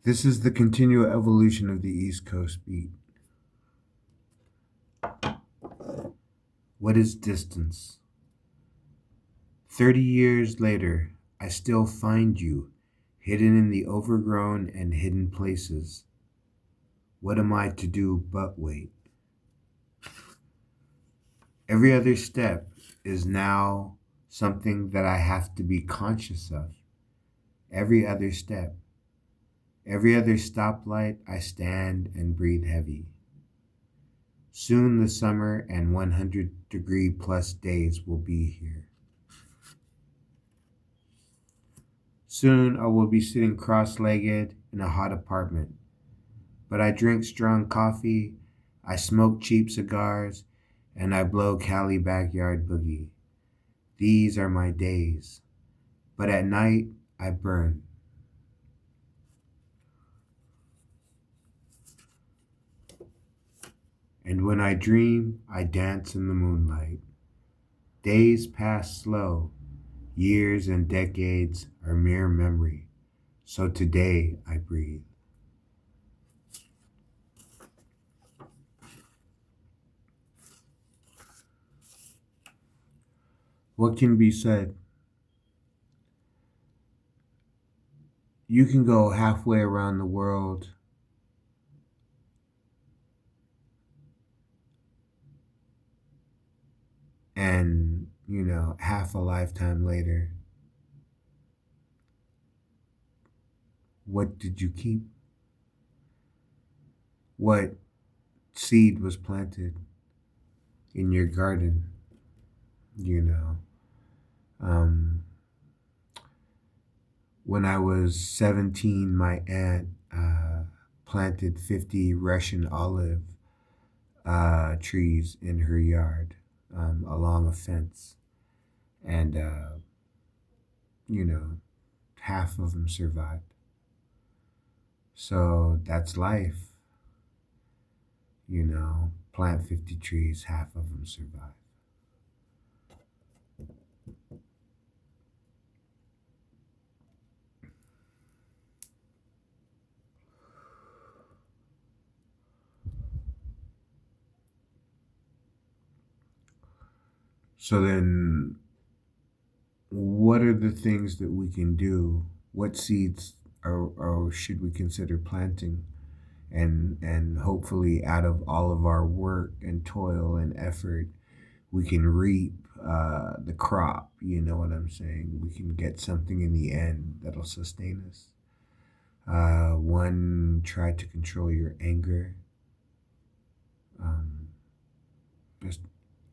This is the continual evolution of the East Coast beat. What is distance? 30 years later, I still find you, hidden in the overgrown and hidden places. What am I to do but wait? Every other step is now something that I have to be conscious of. Every other step, every other stoplight, I stand and breathe heavy. Soon the summer and 100-degree plus days will be here. Soon I will be sitting cross legged in a hot apartment. But I drink strong coffee, I smoke cheap cigars, and I blow Cali backyard boogie. These are my days. But at night I burn. And when I dream, I dance in the moonlight. Days pass slow. Years and decades are mere memory. So today I breathe. What can be said? You can go halfway around the world and, half a lifetime later, what did you keep? What seed was planted in your garden? You know, um, when I was 17, my aunt planted 50 Russian olive trees in her yard along a fence. And, you know, half of them survived. So that's life, plant 50 trees, half of them survive. So then, what are the things that we can do? What seeds or should we consider planting? And hopefully, out of all of our work and toil and effort, we can reap the crop. You know what I'm saying? We can get something in the end that'll sustain us. One, try to control your anger, um, just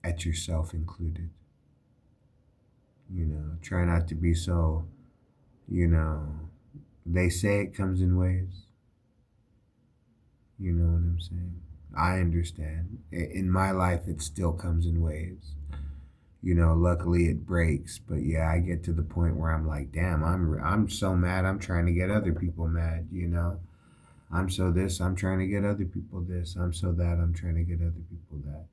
at yourself included. Try not to be so, you know, they say it comes in waves. You know what I'm saying? I understand. In my life, it still comes in waves. Luckily it breaks, but yeah, I get to the point where I'm like, damn, I'm so mad. I'm trying to get other people mad. I'm so this. I'm trying to get other people this. I'm so that. I'm trying to get other people that.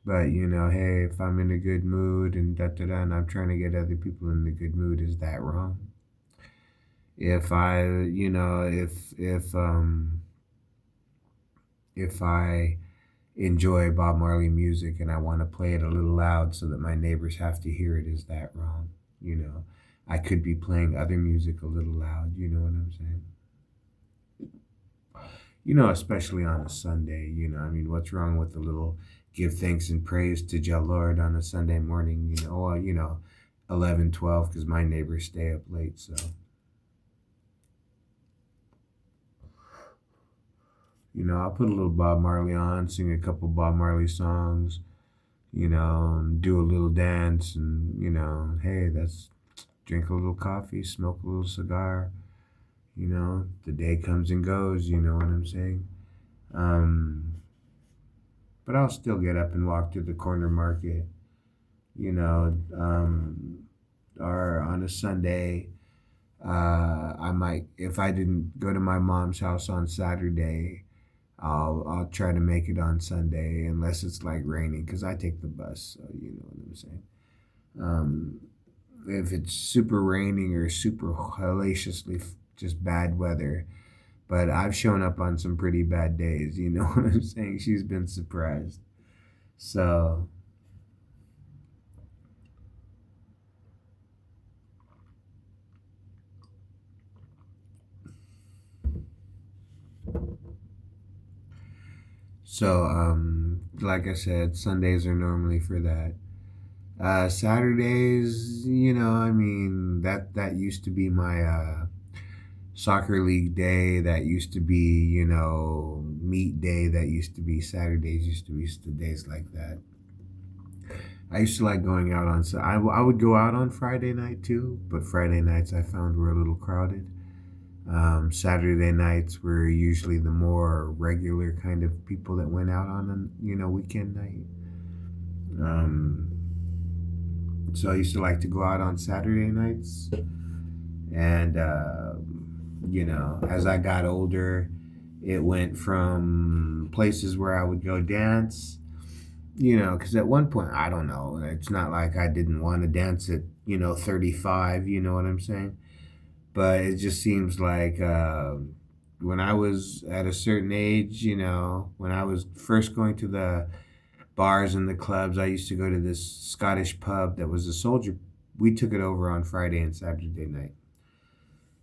But hey, if I'm in a good mood and da da da, and I'm trying to get other people in the good mood, is that wrong? If I, if I enjoy Bob Marley music and I want to play it a little loud so that my neighbors have to hear it, is that wrong? You know, I could be playing other music a little loud. You know what I'm saying? Especially on a Sunday. I mean, what's wrong with a little give thanks and praise to Jah Lord on a Sunday morning? 11, 12, because my neighbors stay up late. So, I'll put a little Bob Marley on, sing a couple Bob Marley songs, and do a little dance, and, hey, that's drink a little coffee, smoke a little cigar. The day comes and goes. You know what I'm saying? Um, but I'll still get up and walk to the corner market, you know, or on a Sunday. I might, if I didn't go to my mom's house on Saturday, I'll try to make it on Sunday, unless it's like raining, because I take the bus. So you know what I'm saying. Um, if it's super raining or super hellaciously just bad weather. But I've shown up on some pretty bad days, you know what I'm saying? She's been surprised. So, like I said, Sundays are normally for that. Saturdays, I mean, that used to be my soccer league day. That used to be, meat day. That used to be Saturdays. Used to be days like that. I used to like going out on. I would go out on Friday night too, but Friday nights I found were a little crowded. Saturday nights were usually the more regular kind of people that went out on a weekend night. Um, so I used to like to go out on Saturday nights, and as I got older, it went from places where I would go dance. Because at one point, I don't know, it's not like I didn't want to dance at 35. You know what I'm saying? But it just seems like when I was at a certain age, when I was first going to the bars and the clubs, I used to go to this Scottish pub that was a soldier. We took it over on Friday and Saturday night.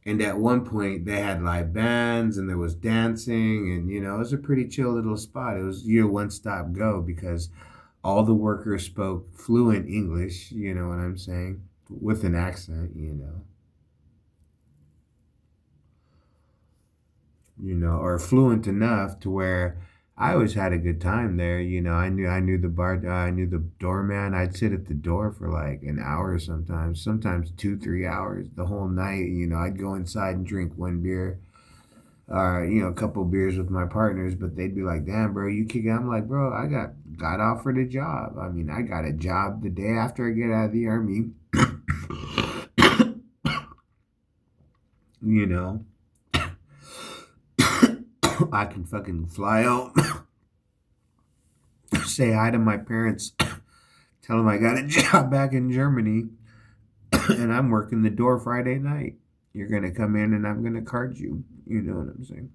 And at one point, they had live bands and there was dancing, and it was a pretty chill little spot. It was your one stop go because all the workers spoke fluent English, you know what I'm saying, with an accent. Or fluent enough to where I always had a good time there. I knew the bar, I knew the doorman. I'd sit at the door for like an hour sometimes 2, 3 hours, the whole night. I'd go inside and drink one beer, a couple beers with my partners, but they'd be like, "Damn, bro, you kick it." I'm like, "Bro, I got offered a job. I mean, I got a job the day after I get out of the army." you know, I can fucking fly out, say hi to my parents, tell them I got a job back in Germany, and I'm working the door Friday night. You're gonna come in and I'm gonna card you. You know what I'm saying?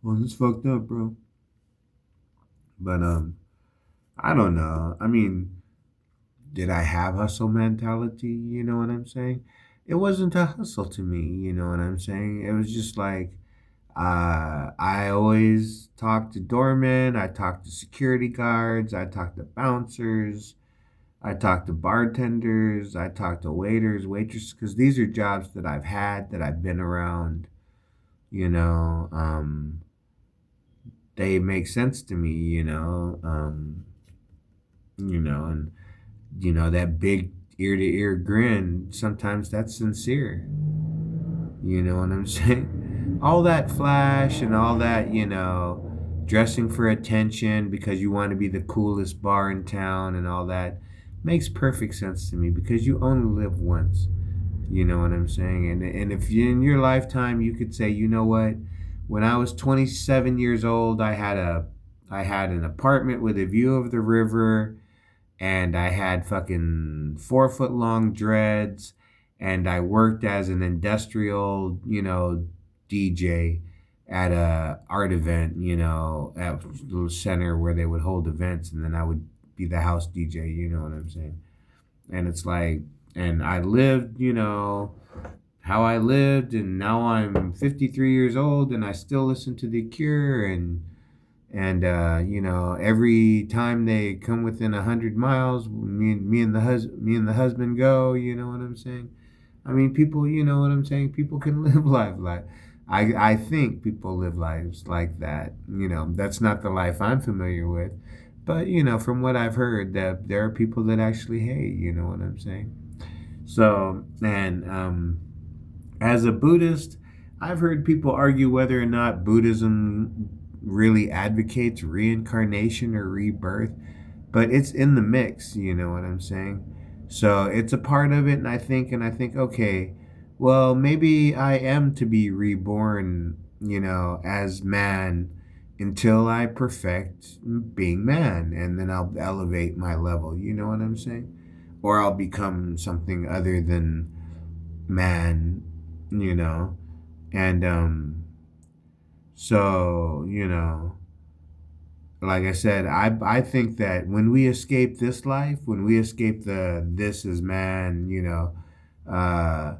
Well, that's fucked up, bro. But I don't know. I mean, did I have hustle mentality? You know what I'm saying? It wasn't a hustle to me. You know what I'm saying? It was just like I always talked to doormen. I talked to security guards. I talked to bouncers. I talk to bartenders, I talk to waiters, waitresses, because these are jobs that I've had, that I've been around. You know, they make sense to me. And that big ear to ear grin. Sometimes that's sincere. You know what I'm saying? All that flash and all that, dressing for attention because you want to be the coolest bar in town and all that makes perfect sense to me because you only live once. You know what I'm saying? And if you, in your lifetime you could say, you know what? When I was 27 years old, I had an apartment with a view of the river, and I had fucking 4 foot long dreads, and I worked as an industrial, DJ at a art event, at a little center where they would hold events, and then I would be the house DJ. You know what I'm saying? And it's like, and I lived, how I lived, and now I'm 53 years old, and I still listen to The Cure, and every time they come within 100 miles, me and the husband go. You know what I'm saying? I mean, people. You know what I'm saying? People can live life like. I think people live lives like that. That's not the life I'm familiar with, but from what I've heard, that there are people that actually hate. You know what I'm saying? So, and as a Buddhist, I've heard people argue whether or not Buddhism really advocates reincarnation or rebirth, but it's in the mix, you know what I'm saying? So it's a part of it, and I think, okay, well, maybe I am to be reborn, as man until I perfect being man, and then I'll elevate my level, you know what I'm saying? or I'll become something other than man, you know. And so, like I said, I think that when we escape this life, when we escape the this is man, uh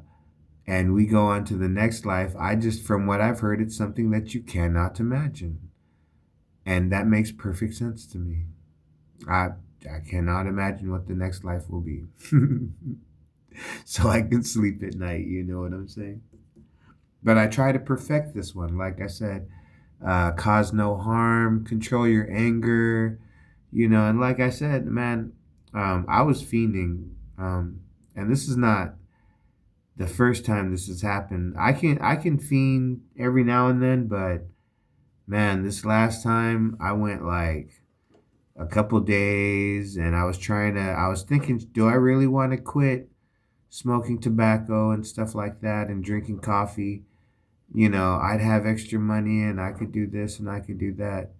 and we go on to the next life, I just, from what I've heard, it's something that you cannot imagine. And that makes perfect sense to me. I I cannot imagine what the next life will be. So I can sleep at night, you know what I'm saying? But I try to perfect this one. Like I said, cause no harm, control your anger, and like I said, man, I was fiending, and this is not the first time this has happened. I can fiend every now and then, but man, this last time I went like a couple days, and I was thinking, do I really want to quit smoking tobacco and stuff like that and drinking coffee? I'd have extra money and I could do this and I could do that.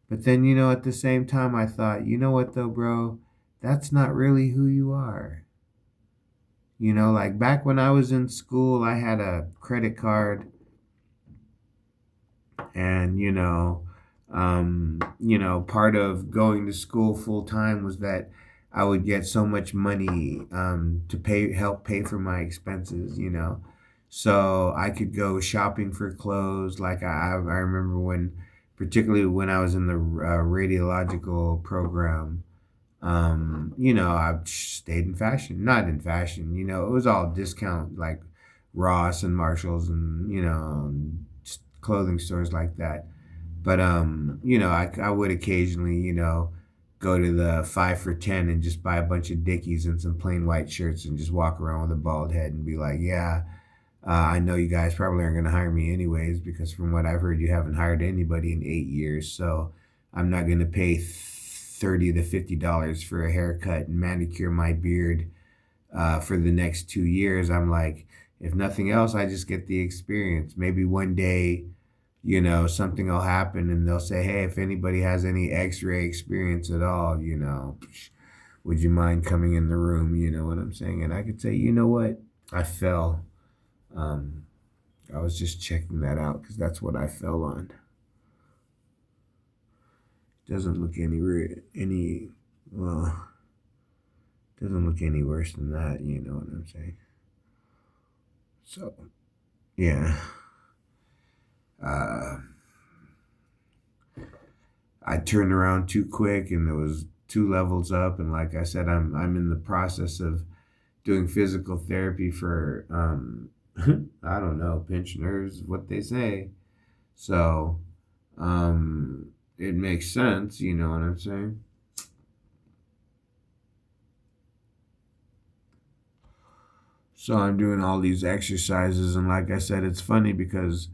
But then, at the same time, I thought, you know what though, bro? That's not really who you are. Like back when I was in school, I had a credit card, and part of going to school full time was that I would get so much money to help pay for my expenses. So I could go shopping for clothes. Like I remember particularly when I was in the radiological program. I stayed in fashion, not in fashion. It was all discount, like Ross and Marshalls, and clothing stores like that. But I would occasionally, go to the 5 for $10 and just buy a bunch of Dickies and some plain white shirts and just walk around with a bald head and be like, yeah, I know you guys probably aren't going to hire me anyways, because from what I've heard, you haven't hired anybody in 8 years. So I'm not going to pay $30 to $50 for a haircut and manicure my beard for the next 2 years. I'm like, if nothing else, I just get the experience. Maybe one day, something will happen and they'll say, hey, if anybody has any X-ray experience at all, would you mind coming in the room? You know what I'm saying? And I could say, you know what? I fell. Um, I was just checking that out because that's what I fell on. Doesn't look well, doesn't look any worse than that. You know what I'm saying? So, yeah. Uh, I turned around too quick, and it was 2 levels up. And like I said, I'm in the process of doing physical therapy for I don't know, pensioners, what they say. So it makes sense, you know what I'm saying? So I'm doing all these exercises, and like I said, it's funny because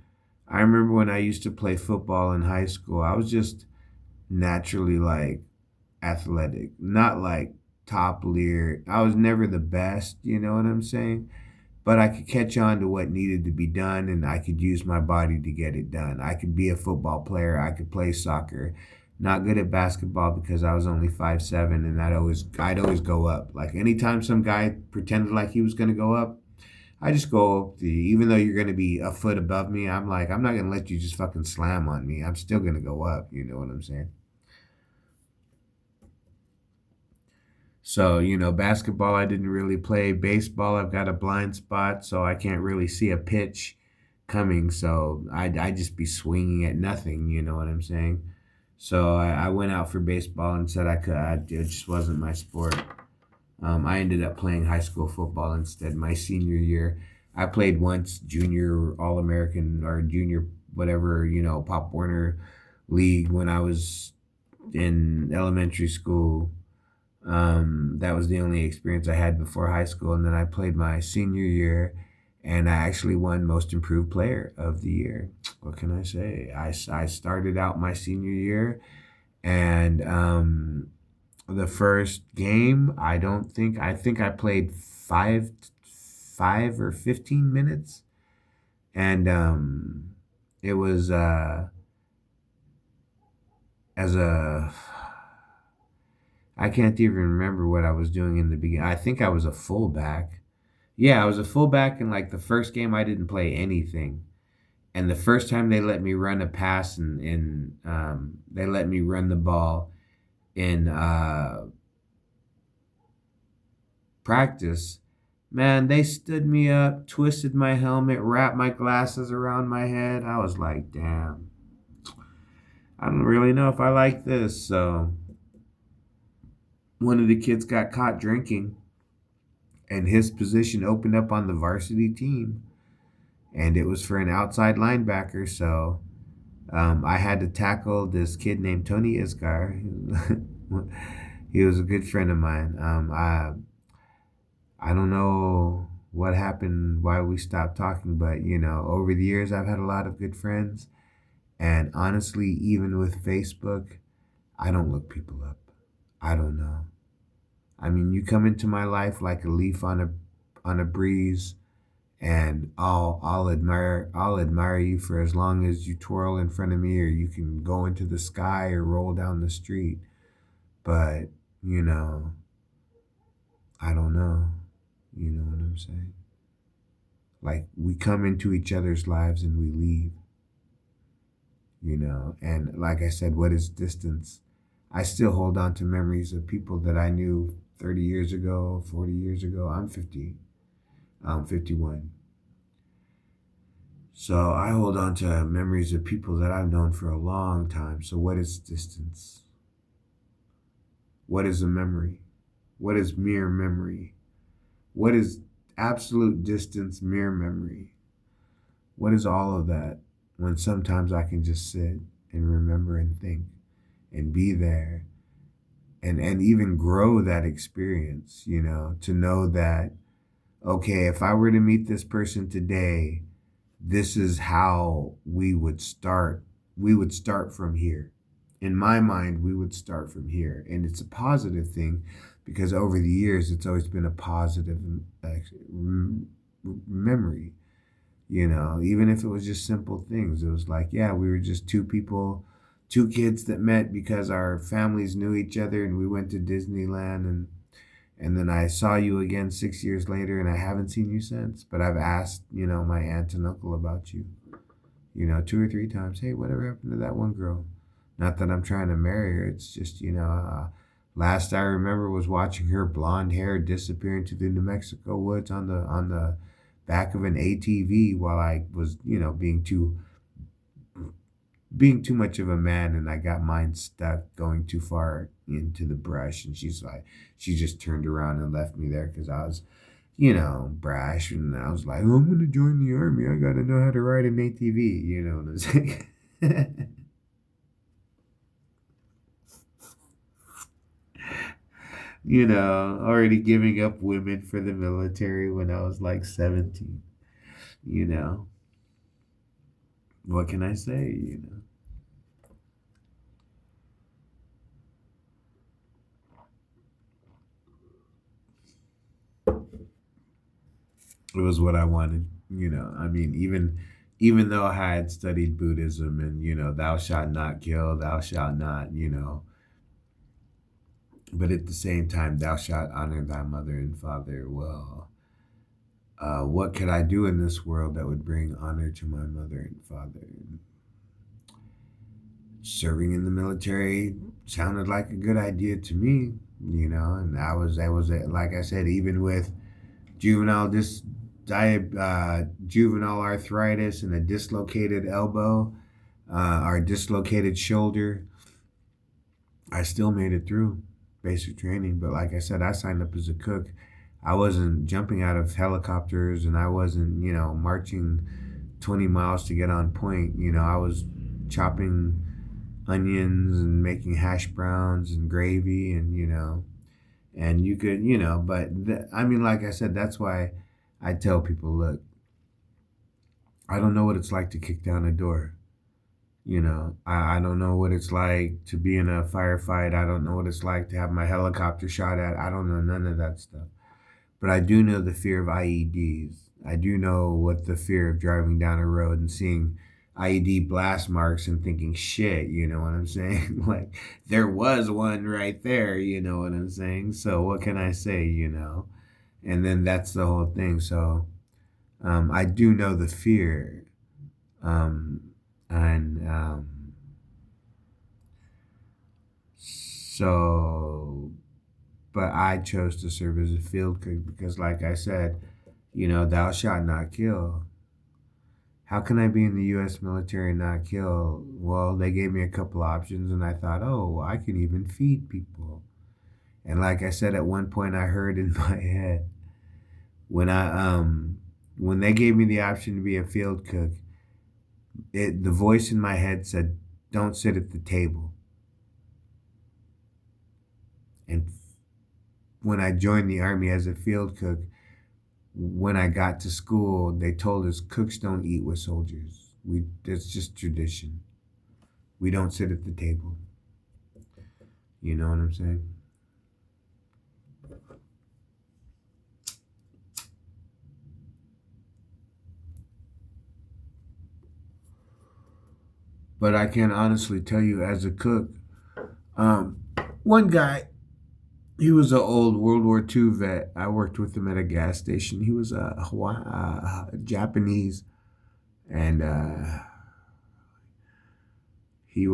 I remember when I used to play football in high school, I was just naturally like athletic, not like top leer. I was never the best, you know what I'm saying? But I could catch on to what needed to be done, and I could use my body to get it done. I could be a football player, I could play soccer. Not good at basketball because I was only 5'7", and I'd always go up. Like anytime some guy pretended like he was gonna go up, I just go up even though you're gonna be a foot above me, I'm like, I'm not gonna let you just fucking slam on me. I'm still gonna go up, you know what I'm saying? So, basketball, I didn't really play. Baseball, I've got a blind spot, so I can't really see a pitch coming. So I just be swinging at nothing, you know what I'm saying? So I went out for baseball and said it just wasn't my sport. I ended up playing high school football instead. My senior year, I played once junior All American or junior whatever, Pop Warner League when I was in elementary school. That was the only experience I had before high school. And then I played my senior year, and I actually won Most Improved Player of the Year. What can I say? I started out my senior year, and the first game, I think I played 5 or 15 minutes. And it was as a I can't even remember what I was doing in the beginning. I think I was a fullback. Yeah, I was a fullback in like the first game. I didn't play anything, and the first time they let me run a pass and they let me run the ball in practice, man, they stood me up, twisted my helmet, wrapped my glasses around my head. I was like, damn, I don't really know if I like this. So one of the kids got caught drinking, and his position opened up on the varsity team, and it was for an outside linebacker. So I had to tackle this kid named Tony Isgar. He was a good friend of mine. I don't know what happened, why we stopped talking, but over the years I've had a lot of good friends, and honestly, even with Facebook, I don't look people up. I don't know. I mean, you come into my life like a leaf on a breeze, and I'll admire you for as long as you twirl in front of me, or you can go into the sky or roll down the street. But you know, I don't know. You know what I'm saying? Like we come into each other's lives and we leave. And like I said, what is distance? I still hold on to memories of people that I knew 30 years ago, 40 years ago. I'm 50. I'm 51. So I hold on to memories of people that I've known for a long time. So what is distance? What is a memory? What is mere memory? What is absolute distance, mere memory? What is all of that when sometimes I can just sit and remember and think and be there and even grow that experience, to know that, okay, if I were to meet this person today, this is how we would start. We would start from here. In my mind, we would start from here. And it's a positive thing because over the years, it's always been a positive memory, even if it was just simple things. It was like, yeah, we were just two people, two kids that met because our families knew each other and we went to Disneyland and then I saw you again 6 years later and I haven't seen you since. But I've asked, my aunt and uncle about you, 2 or 3 times. Hey, whatever happened to that one girl? Not that I'm trying to marry her. It's just, last I remember was watching her blonde hair disappear into the New Mexico woods on the back of an ATV while I was, being too much of a man, and I got mine stuck going too far into the brush. And she just turned around and left me there because I was, brash. And I was like, oh, I'm going to join the army. I got to know how to ride an ATV. You know what I'm saying? Already giving up women for the military when I was like 17. You know, what can I say? It was what I wanted. I mean, even though I had studied Buddhism and thou shalt not kill, thou shalt not, but at the same time, thou shalt honor thy mother and father. Well, what could I do in this world that would bring honor to my mother and father? Serving in the military sounded like a good idea to me, and I was like I said, even with juvenile dis juvenile arthritis and a dislocated elbow, or dislocated shoulder, I still made it through basic training. But like I said, I signed up as a cook. I wasn't jumping out of helicopters and I wasn't, marching 20 miles to get on point. I was chopping onions and making hash browns and gravy and, and you could, I mean, like I said, that's why I tell people, look, I don't know what it's like to kick down a door. I don't know what it's like to be in a firefight. I don't know what it's like to have my helicopter shot at. I don't know none of that stuff. But I do know the fear of IEDs. I do know what the fear of driving down a road and seeing IED blast marks and thinking, shit, you know what I'm saying? Like, there was one right there, you know what I'm saying? So, what can I say, you know? And then that's the whole thing. So, I do know the fear. Um, and so, but I chose to serve as a field cook because, like I said, you know, thou shalt not kill. How can I be in the U.S. military and not kill? Well, they gave me a couple options, and I thought, oh, I can even feed people. And like I said, at one point, I heard in my head when when they gave me the option to be a field cook, the voice in my head said, "Don't sit at the table." And when I joined the army as a field cook, when I got to school, they told us cooks don't eat with soldiers. It's just tradition. We don't sit at the table. You know what I'm saying? But I can honestly tell you, as a cook, um, one guy, he was an old World War II vet. I worked with him at a gas station. He was a Japanese, and he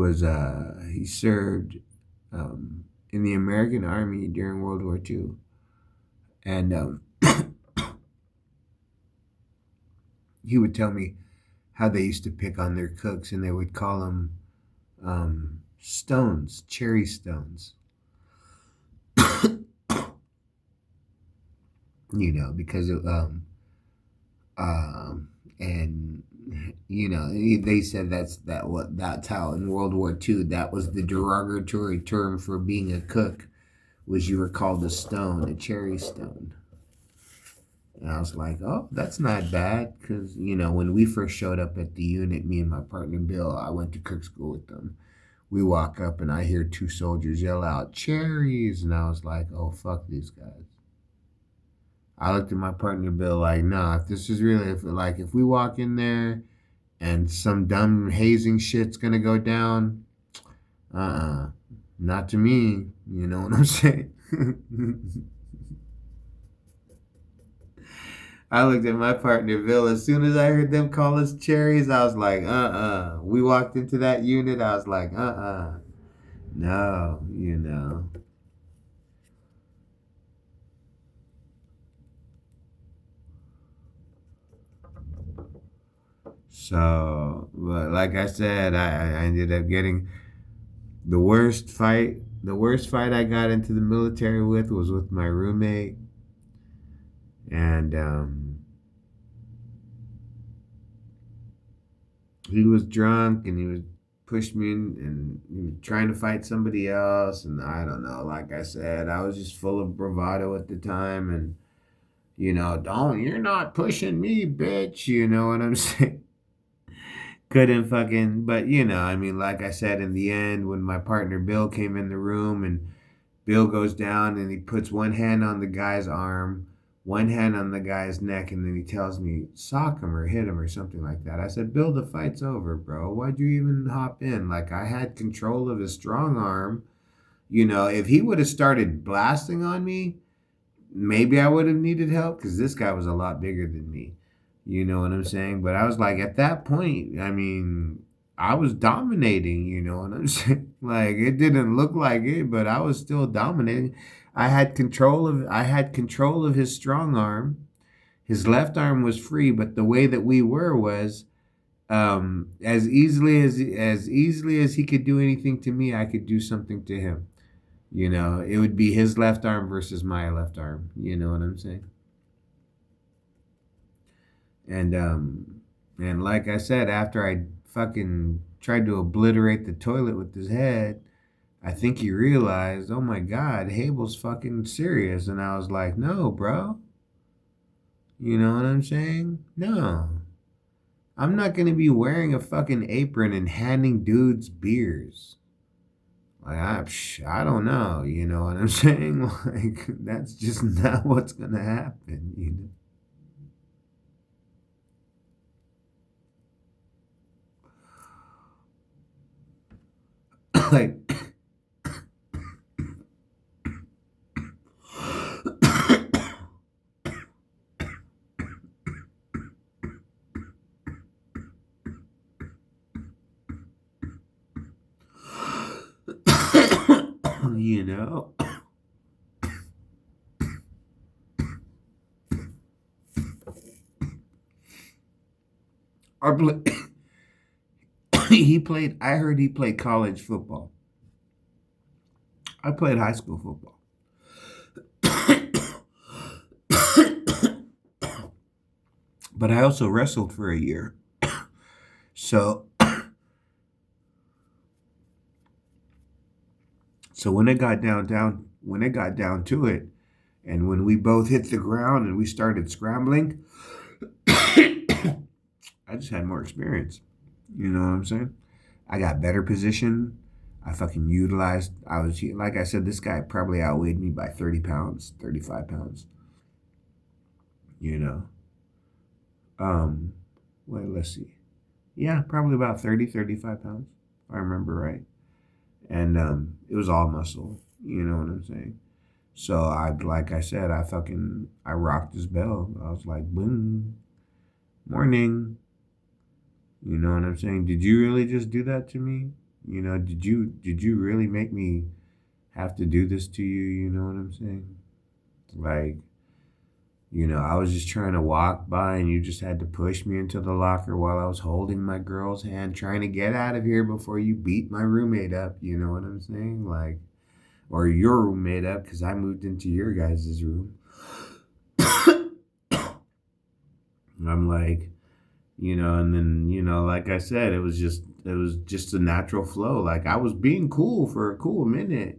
served in the American Army during World War II, and he would tell me how they used to pick on their cooks, and they would call them stones, cherry stones. You know, because of, and you know, they said that's how in World War II that was the derogatory term for being a cook, was you were called a stone, a cherry stone. And I was like, oh, that's not bad, because you know, when we first showed up at the unit, me and my partner Bill, I went to cook school with them. We walk up and I hear two soldiers yell out cherries, and I was like, oh, fuck these guys. I looked at my partner Bill like, nah, if this is really, if we walk in there and some dumb hazing shit's gonna go down, not to me. You know what I'm saying? I looked at my partner Bill. As soon as I heard them call us cherries, I was like, We walked into that unit. I was like, no, you know. So, but like I said, I ended up getting the worst fight. The worst fight I got into the military with was with my roommate, and he was drunk and he was pushed me in, and he was trying to fight somebody else. And I don't know. Like I said, I was just full of bravado at the time, and you know, don't you're not pushing me, bitch. You know what I'm saying? Couldn't fucking, but you know, I mean, like I said, in the end, when my partner Bill came in the room and Bill goes down and he puts one hand on the guy's arm, one hand on the guy's neck, and then he tells me, sock him or hit him or something like that. I said, Bill, the fight's over, bro. Why'd you even hop in? Like, I had control of his strong arm. You know, if he would have started blasting on me, maybe I would have needed help because this guy was a lot bigger than me. You know what I'm saying? But I was like, at that point, I mean, I was dominating, you know what I'm saying? Like it didn't look like it, but I was still dominating. I had control of his strong arm. His left arm was free, but the way that we were was as easily as he could do anything to me, I could do something to him. You know, it would be his left arm versus my left arm. You know what I'm saying? And like I said, after I fucking tried to obliterate the toilet with his head, I think he realized, oh my God, Habel's fucking serious. And I was like, no, bro. You know what I'm saying? No. I'm not gonna be wearing a fucking apron and handing dudes beers. Like I don't know, you know what I'm saying? Like that's just not what's gonna happen, like, you know, our he played. I heard he played college football. I played high school football, but I also wrestled for a year. So, so when it got down to it, and when we both hit the ground and we started scrambling, I just had more experience. You know what I'm saying? I got better position. I fucking utilized. I was like I said, this guy probably outweighed me by 30 pounds, 35 pounds. You know. Um, Wait, let's see. Yeah, probably about 30, 35 pounds. If I remember right. And it was all muscle. You know what I'm saying? So like I said, I rocked his bell. I was like, boom, morning. You know what I'm saying? Did you really just do that to me? You know, did you really make me have to do this to you? You know what I'm saying? Like, I was just trying to walk by and you just had to push me into the locker while I was holding my girl's hand, trying to get out of here before you beat my roommate up. You know what I'm saying? Like, or your roommate up because I moved into your guys' room. I'm like, and then, like I said, it was just a natural flow. Like I was being cool for a cool minute,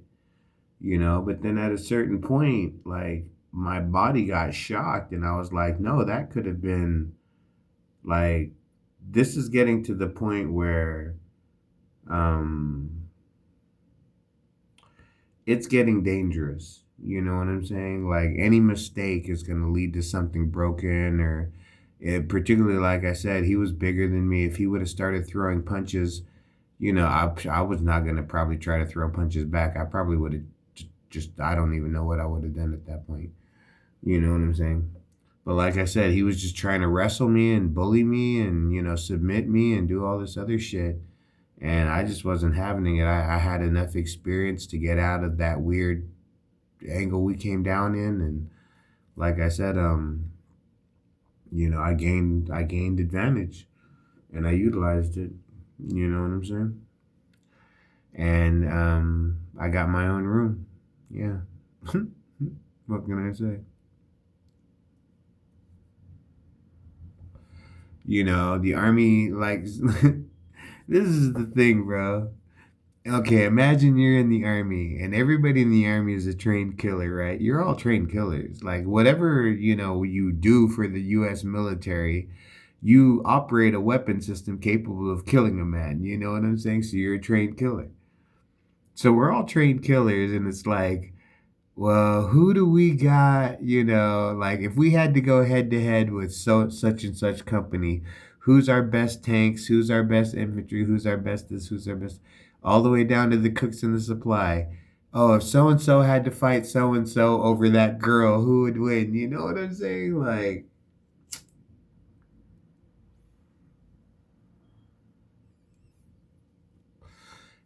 but then at a certain point, like my body got shocked and I was like, no, that could have been like, this is getting to the point where um it's getting dangerous. You know what I'm saying? Like any mistake is going to lead to something broken or particularly like I said, he was bigger than me. If he would have started throwing punches, I was not going to probably try to throw punches back. I probably would have just, I don't even know what I would have done at that point. You know what I'm saying? But like I said, he was just trying to wrestle me and bully me and, submit me and do all this other shit. And I just wasn't having it. I had enough experience to get out of that weird angle we came down in. And like I said, I gained advantage and I utilized it. You know what I'm saying? And I got my own room. Yeah. What can I say? The army, like, this is the thing, bro. Okay, imagine you're in the army and everybody in the army is a trained killer, right? You're all trained killers. Like, whatever, you do for the US military, you operate a weapon system capable of killing a man. You know what I'm saying? So you're a trained killer. So we're all trained killers, and it's like, well, who do we got? Like if we had to go head to head with such and such company, who's our best tanks? Who's our best infantry? Who's our best this? Who's our best? All the way down to the cooks and the supply. Oh, if so and so had to fight so and so over that girl, who would win? You know what I'm saying? Like,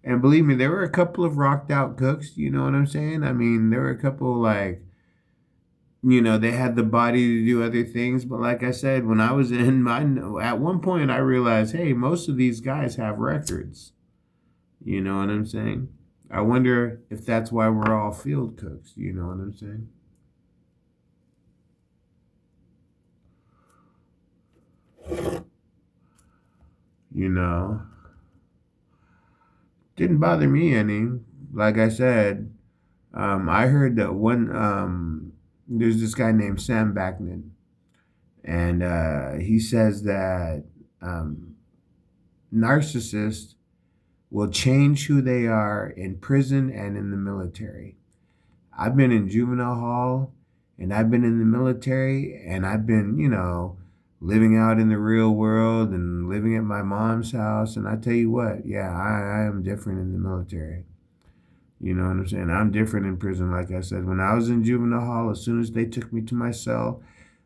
and believe me, there were a couple of rocked out cooks. You know what I'm saying? I mean, there were a couple like they had the body to do other things. But like I said, when I was in my, at one point, I realized, hey, most of these guys have records. You know what I'm saying? I wonder if that's why we're all field cooks. You know what I'm saying? You know, didn't bother me any. Like I said, I heard that there's this guy named Sam Backman, and he says that narcissists will change who they are in prison and in the military. I've been in juvenile hall and I've been in the military and I've been, living out in the real world and living at my mom's house. And I tell you what, yeah, I am different in the military. You know what I'm saying? I'm different in prison, like I said. When I was in juvenile hall, as soon as they took me to my cell,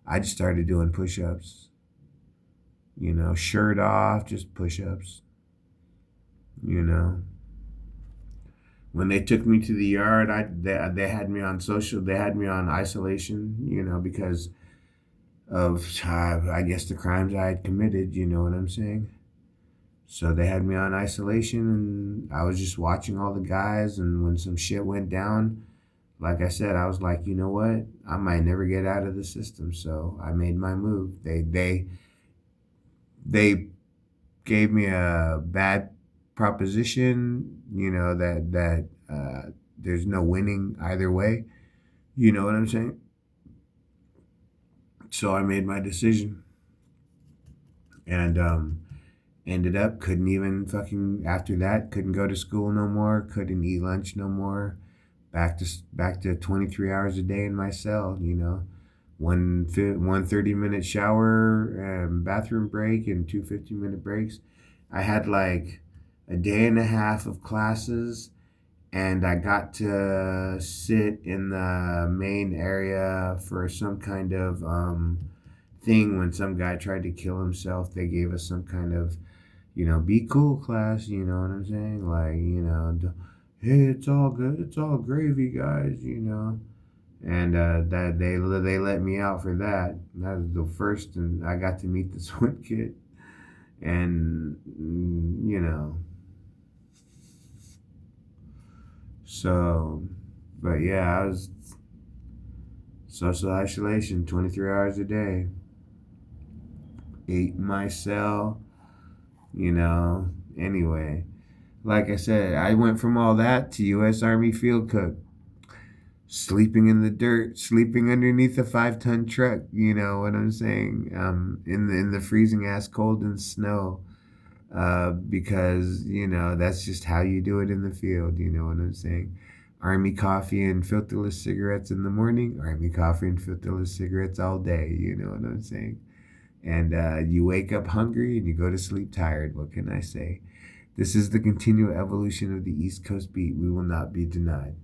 I just started doing push ups. You know, shirt off, just push ups. You know, when they took me to the yard, they had me on they had me on isolation. You know, because of I guess the crimes I had committed. You know what I'm saying? So they had me on isolation, and I was just watching all the guys. And when some shit went down, like I said, I was like, you know what? I might never get out of the system. So I made my move. They gave me a bad proposition. You know that there's no winning either way. You know what I'm saying? So I made my decision, and ended up couldn't even fucking after that couldn't go to school no more. Couldn't eat lunch no more. Back to 23 hours a day in my cell. You know, one 30-minute shower, bathroom break, and two 15-minute breaks. I had like a day and a half of classes, and I got to sit in the main area for some kind of thing. When some guy tried to kill himself, they gave us some kind of, be cool class. You know what I'm saying? Like, hey, it's all good, it's all gravy, guys. And that they let me out for that. That was the first, and I got to meet this one kid, and so, but yeah, I was social isolation, 23 hours a day, ate in my cell, you know. Anyway, like I said, I went from all that to U.S. Army field cook, sleeping in the dirt, sleeping underneath a 5-ton truck. You know what I'm saying? In the freezing ass cold and snow, because that's just how you do it in the field. You know what I'm saying? Army coffee and filterless cigarettes in the morning. Army coffee and filterless cigarettes all day. You know what I'm saying? And you wake up hungry and you go to sleep tired. What can I say? This is the continual evolution of the East Coast beat. We will not be denied.